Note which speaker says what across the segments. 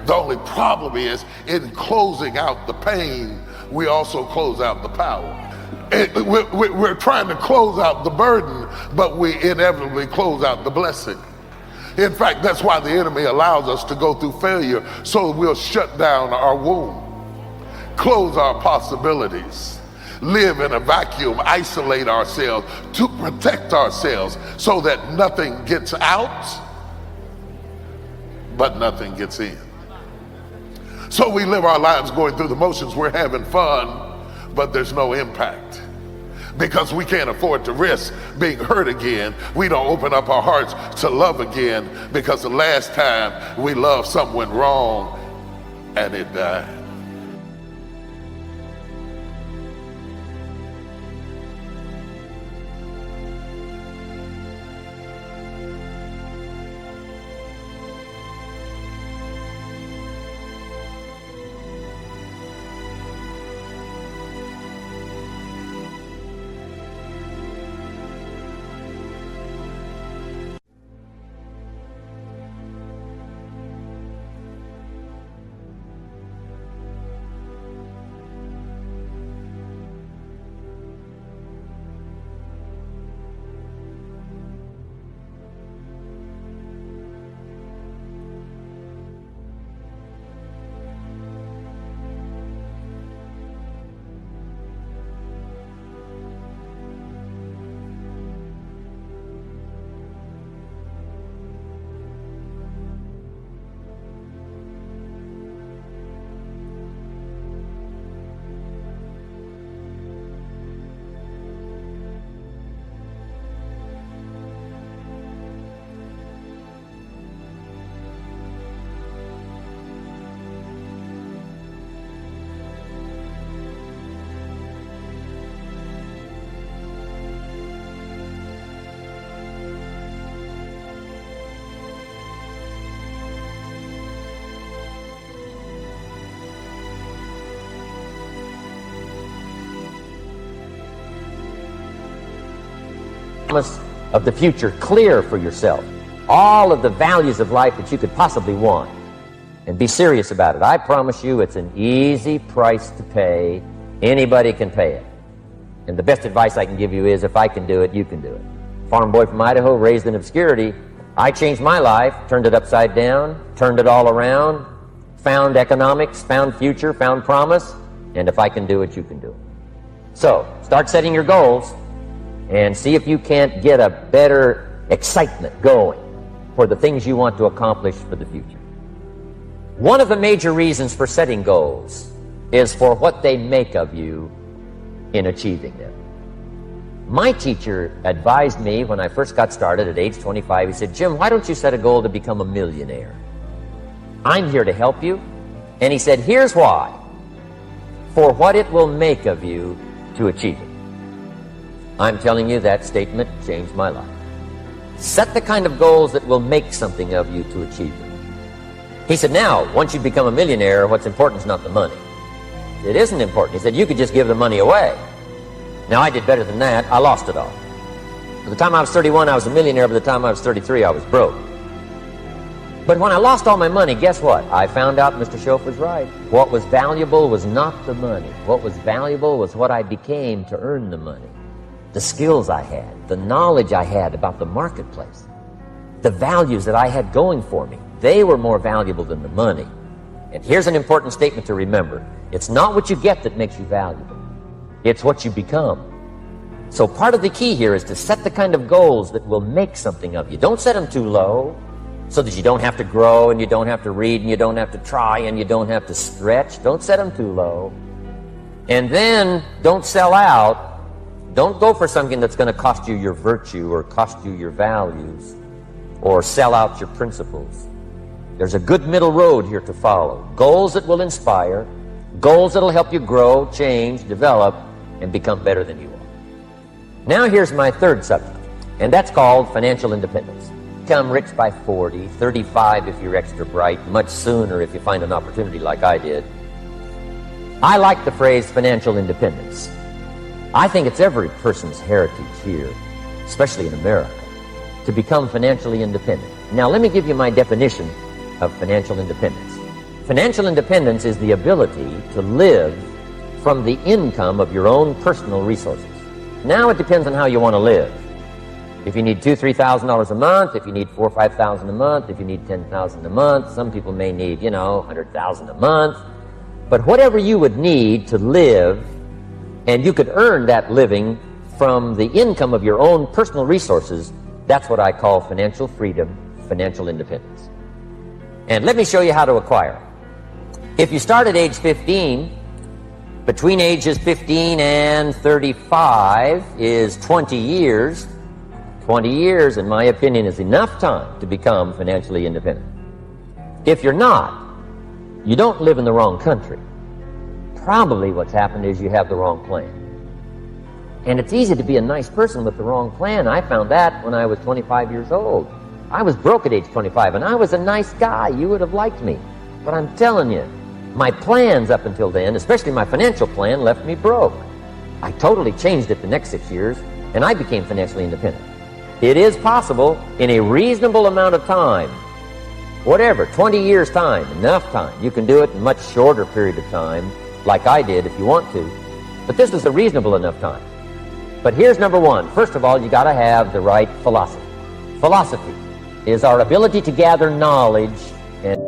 Speaker 1: The only problem is, in closing out the pain, we also close out the power. We're trying to close out the burden, but we inevitably close out the blessing. In fact, that's why the enemy allows us to go through failure, so we'll shut down our womb, close our possibilities, live in a vacuum, isolate ourselves to protect ourselves so that nothing gets out, but nothing gets in. So we live our lives going through the motions. We're having fun, but there's no impact. Because we can't afford to risk being hurt again, we don't open up our hearts to love again, because the last time we loved someone wrong and it died.
Speaker 2: Of the future clear for yourself, all of the values of life that you could possibly want, and be serious about it. I promise you it's an easy price to pay. Anybody can pay it. And the best advice I can give you is, if I can do it, you can do it. Farm boy from Idaho, raised in obscurity, I changed my life, turned it upside down, turned it all around, found economics, found future, found promise, and if I can do it, you can do it. So start setting your goals and see if you can't get a better excitement going for the things you want to accomplish for the future. One of the major reasons for setting goals is for what they make of you in achieving them. My teacher advised me when I first got started at age 25, he said, "Jim, why don't you set a goal to become a millionaire? I'm here to help you." And he said, "Here's why. For what it will make of you to achieve it." I'm telling you, that statement changed my life. Set the kind of goals that will make something of you to achieve it. He said, now, once you become a millionaire, what's important is not the money. It isn't important. He said, you could just give the money away. Now, I did better than that. I lost it all. By the time I was 31, I was a millionaire. By the time I was 33, I was broke. But when I lost all my money, guess what? I found out Mr. Schoaf was right. What was valuable was not the money. What was valuable was what I became to earn the money. The skills I had, the knowledge I had about the marketplace, the values that I had going for me, they were more valuable than the money. And here's an important statement to remember. It's not what you get that makes you valuable. It's what you become. So part of the key here is to set the kind of goals that will make something of you. Don't set them too low so that you don't have to grow and you don't have to read and you don't have to try and you don't have to stretch. Don't set them too low. And then don't sell out. Don't go for something that's going to cost you your virtue or cost you your values or sell out your principles. There's a good middle road here to follow. Goals that will inspire, goals that will help you grow, change, develop, and become better than you are. Now here's my third subject, and that's called financial independence. Become rich by 40, 35 if you're extra bright, much sooner if you find an opportunity like I did. I like the phrase financial independence. I think it's every person's heritage here, especially in America, to become financially independent. Now, let me give you my definition of financial independence. Financial independence is the ability to live from the income of your own personal resources. Now it depends on how you want to live. If you need $2,000, $3,000 a month, if you need $4,000 or $5,000 a month, if you need $10,000 a month, some people may need, $100,000 a month. But whatever you would need to live, and you could earn that living from the income of your own personal resources, that's what I call financial freedom, financial independence. And let me show you how to acquire. If you start at age 15, between ages 15 and 35 is 20 years. 20 years, in my opinion, is enough time to become financially independent. If you're not, you don't live in the wrong country. Probably what's happened is you have the wrong plan. And it's easy to be a nice person with the wrong plan. I found that when I was 25 years old. I was broke at age 25, and I was a nice guy. You would have liked me. But I'm telling you, my plans up until then, especially my financial plan, left me broke. I totally changed it the next 6 years, and I became financially independent. It is possible in a reasonable amount of time, whatever, 20 years time, enough time. You can do it in a much shorter period of time, like I did if you want to. But this is a reasonable enough time. But here's number one. First of all, you got to have the right philosophy. Philosophy is our ability to gather knowledge and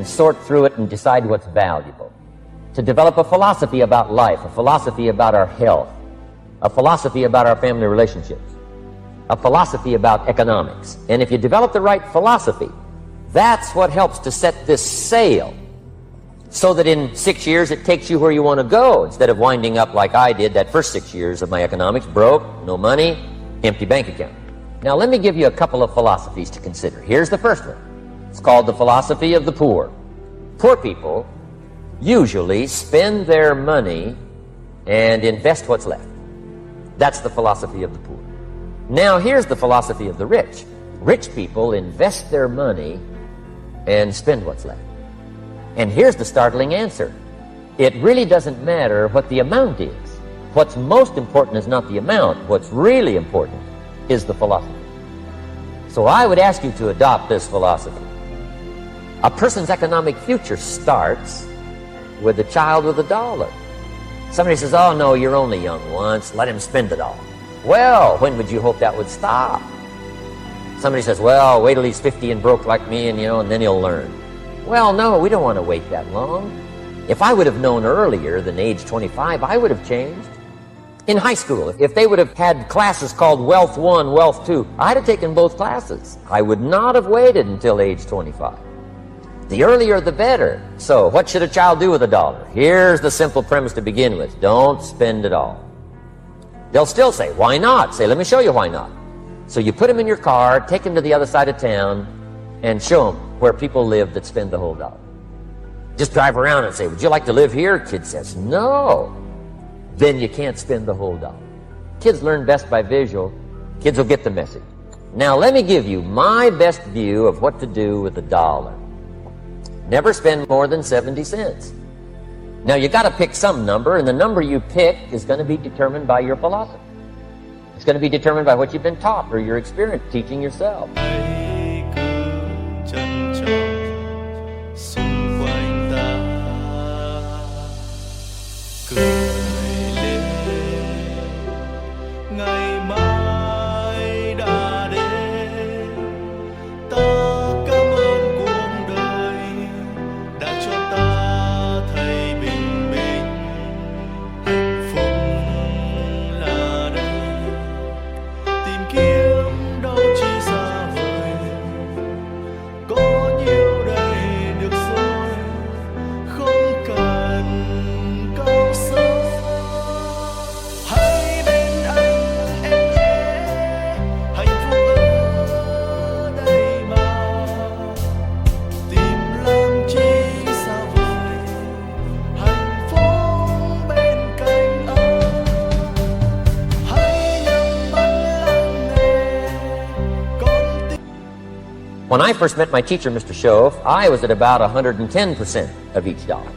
Speaker 2: sort through it and decide what's valuable. To develop a philosophy about life, a philosophy about our health, a philosophy about our family relationships, a philosophy about economics. And if you develop the right philosophy, that's what helps to set this sail so that in 6 years it takes you where you want to go, instead of winding up like I did that first 6 years of my economics, broke, no money, empty bank account. Now let me give you a couple of philosophies to consider. Here's the first one. It's called the philosophy of the poor. Poor people usually spend their money and invest what's left. That's the philosophy of the poor. Now here's the philosophy of the rich. Rich people invest their money and spend what's left. And here's the startling answer. It really doesn't matter what the amount is. What's most important is not the amount. What's really important is the philosophy. So I would ask you to adopt this philosophy. A person's economic future starts with a child with $1. Somebody says, oh no, you're only young once, let him spend it all. Well, when would you hope that would stop? Somebody says, well, wait till he's 50 and broke like me and then he'll learn. Well, no, we don't want to wait that long. If I would have known earlier than age 25, I would have changed. In high school, if they would have had classes called Wealth 1, Wealth 2, I'd have taken both classes. I would not have waited until age 25. The earlier the better. So what should a child do with $1? Here's the simple premise to begin with. Don't spend it all. They'll still say, why not? Say, let me show you why not. So you put them in your car, take them to the other side of town, and show them where people live that spend the whole $1. Just drive around and say, would you like to live here? Kid says, no. Then you can't spend the whole $1. Kids learn best by visual. Kids will get the message. Now let me give you my best view of what to do with $1. Never spend more than 70 cents. Now you got to pick some number, and the number you pick is going to be determined by your philosophy. It's going to be determined by what you've been taught or your experience teaching yourself.
Speaker 3: Ta cảm ơn cuộc đời đã cho ta
Speaker 2: I first met my teacher, Mr. Shove, I was at about 110% of each dollar.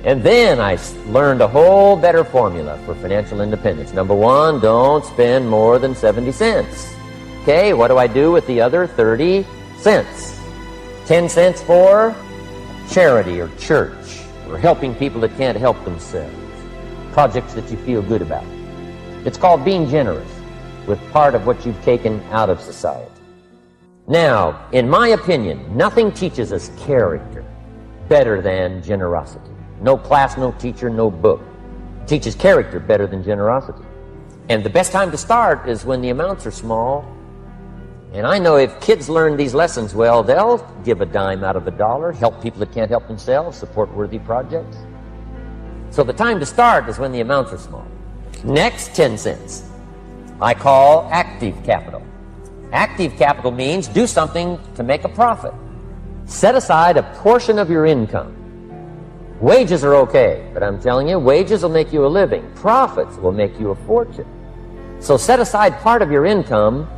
Speaker 2: And then I learned a whole better formula for financial independence. Number one, don't spend more than 70 cents. Okay, what do I do with the other 30 cents? 10 cents for charity or church, or helping people that can't help themselves. Projects that you feel good about. It's called being generous with part of what you've taken out of society. Now, in my opinion, nothing teaches us character better than generosity. No class, no teacher, no book teaches character better than generosity. And the best time to start is when the amounts are small. And I know if kids learn these lessons well, they'll give a dime out of a dollar, help people that can't help themselves, support worthy projects. So the time to start is when the amounts are small. Next, 10 cents. I call active capital. Active capital means do something to make a profit. Set aside a portion of your income. Wages are okay, but I'm telling you, wages will make you a living. Profits will make you a fortune. So set aside part of your income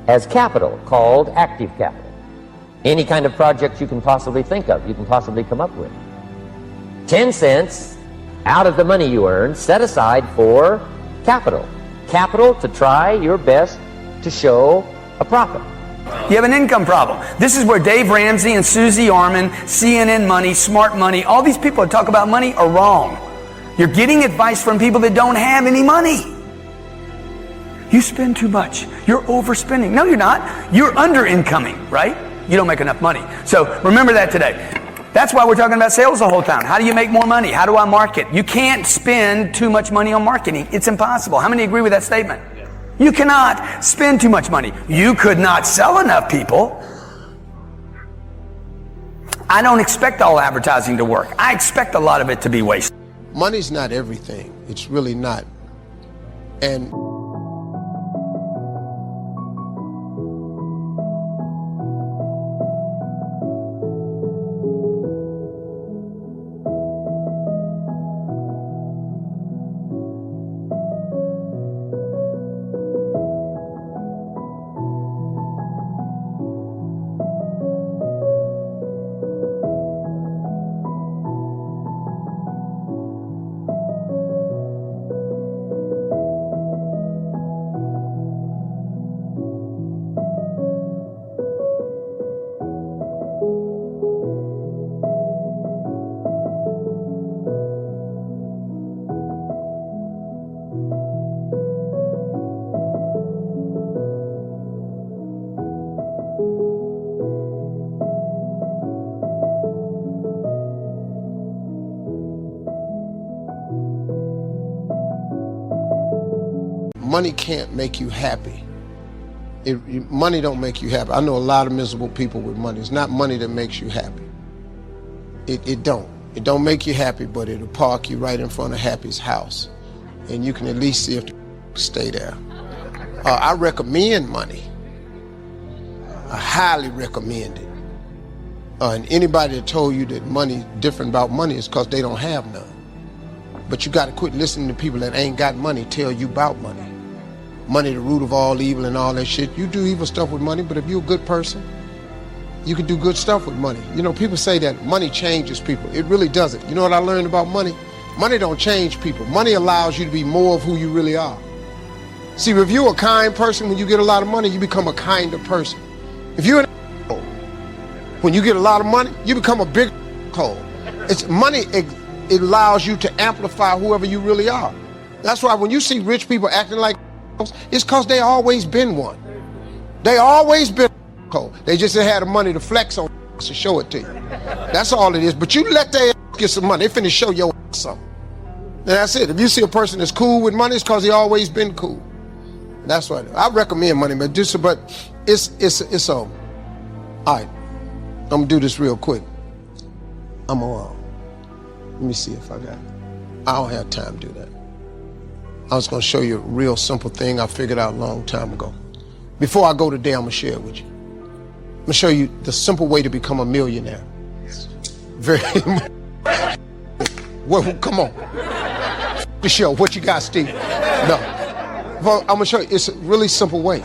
Speaker 2: as capital, called active capital. Any kind of project you can possibly think of, you can possibly come up with. 10 cents out of the money you earn, set aside for capital. Capital to try your best to show a profit.
Speaker 3: You have an income problem. This is where Dave Ramsey and Susie Orman, CNN Money, Smart Money, all these people that talk about money are wrong. You're getting advice from people that don't have any money. You spend too much. You're overspending. No, you're not. You're under-incoming, right? You don't make enough money. So remember that today. That's why we're talking about sales the whole time. How do you make more money? How do I market? You can't spend too much money on marketing. It's impossible. How many agree with that statement? You cannot spend too much money. You could not sell enough people. I don't expect all advertising to work. I expect a lot of it to be wasted.
Speaker 4: Money's not everything. It's really not. And money can't make you happy. Money don't make you happy. I know a lot of miserable people with money. It's not money that makes you happy. It don't. It don't make you happy, but it'll park you right in front of Happy's house. And you can at least see if the stay there. I recommend money. I highly recommend it. And anybody that told you that money different about money is because they don't have none. But you got to quit listening to people that ain't got money tell you about money. Money the root of all evil and all that shit. You do evil stuff with money, but if you're a good person, you can do good stuff with money. You know, people say that money changes people. It really doesn't. You know what I learned about money? Money don't change people. Money allows you to be more of who you really are. See, if you're a kind person, when you get a lot of money, you become a kinder person. If you're an asshole, when you get a lot of money, you become a big asshole. It's money. It allows you to amplify whoever you really are. That's why when you see rich people acting like assholes, it's because they always been one. They always been an asshole. They just had the money to flex on to show it to you. That's all it is. But you let their ass get some money, they finna show your ass something. And that's it. If you see a person that's cool with money, it's because he always been cool. That's what I recommend money, but it's all right. I'm gonna do this real quick. Let me see if I got it. I don't have time to do that. I was going to show you a real simple thing I figured out a long time ago. Before I go today, I'm going to share it with you. I'm going to show you the simple way to become a millionaire. Very well, come on. The show. What you got, Steve? No. Well, I'm going to show you. It's a really simple way.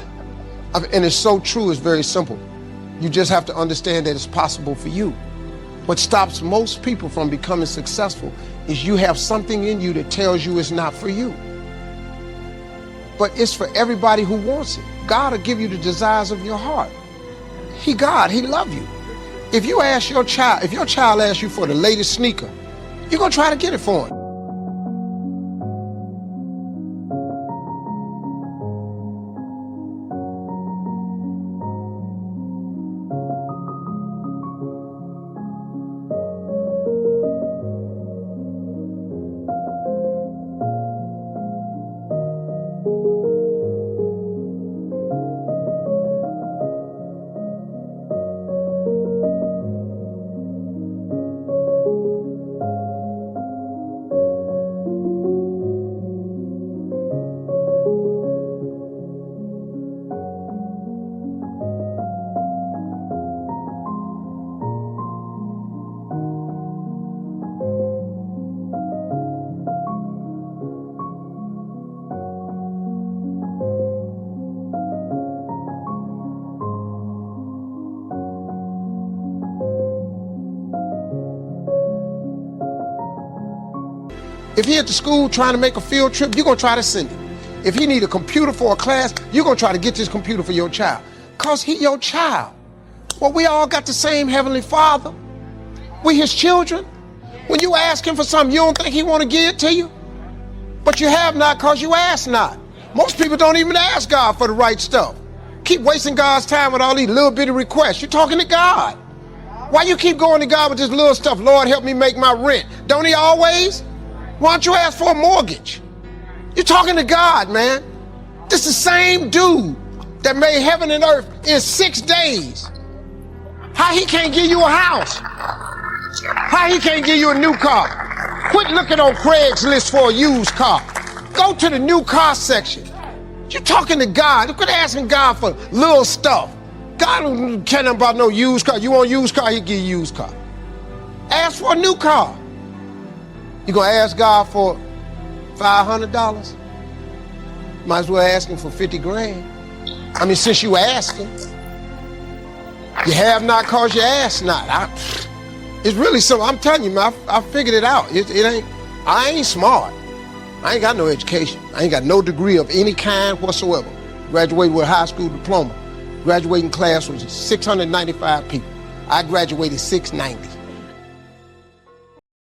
Speaker 4: And it's so true, it's very simple. You just have to understand that it's possible for you. What stops most people from becoming successful is you have something in you that tells you it's not for you. But it's for everybody who wants it. God will give you the desires of your heart. He love you. If you ask your child, if your child asks you for the latest sneaker, you're gonna try to get it for him. If he at the school trying to make a field trip, you're gonna try to send him. If he need a computer for a class, you're gonna try to get this computer for your child. Cause he your child. Well, we all got the same Heavenly Father. We his children. When you ask him for something, you don't think he wanna give it to you? But you have not cause you ask not. Most people don't even ask God for the right stuff. Keep wasting God's time with all these little bitty requests. You're talking to God. Why you keep going to God with this little stuff? Lord, help me make my rent. Don't he always? Why don't you ask for a mortgage? You're talking to God, man. This is the same dude that made heaven and earth in 6 days. How he can't give you a house? How he can't give you a new car? Quit looking on Craigslist for a used car. Go to the new car section. You're talking to God. Quit asking God for little stuff. God don't care nothing about no used car. You want a used car, he'll give you a used car. Ask for a new car. You gonna ask God for $500? Might as well ask him for 50 grand. I mean, since you asking, you have not cause you ask not. It's really simple. I'm telling you, man, I figured it out. I ain't smart. I ain't got no education. I ain't got no degree of any kind whatsoever. Graduated with a high school diploma. Graduating class was 695 people. I graduated 690.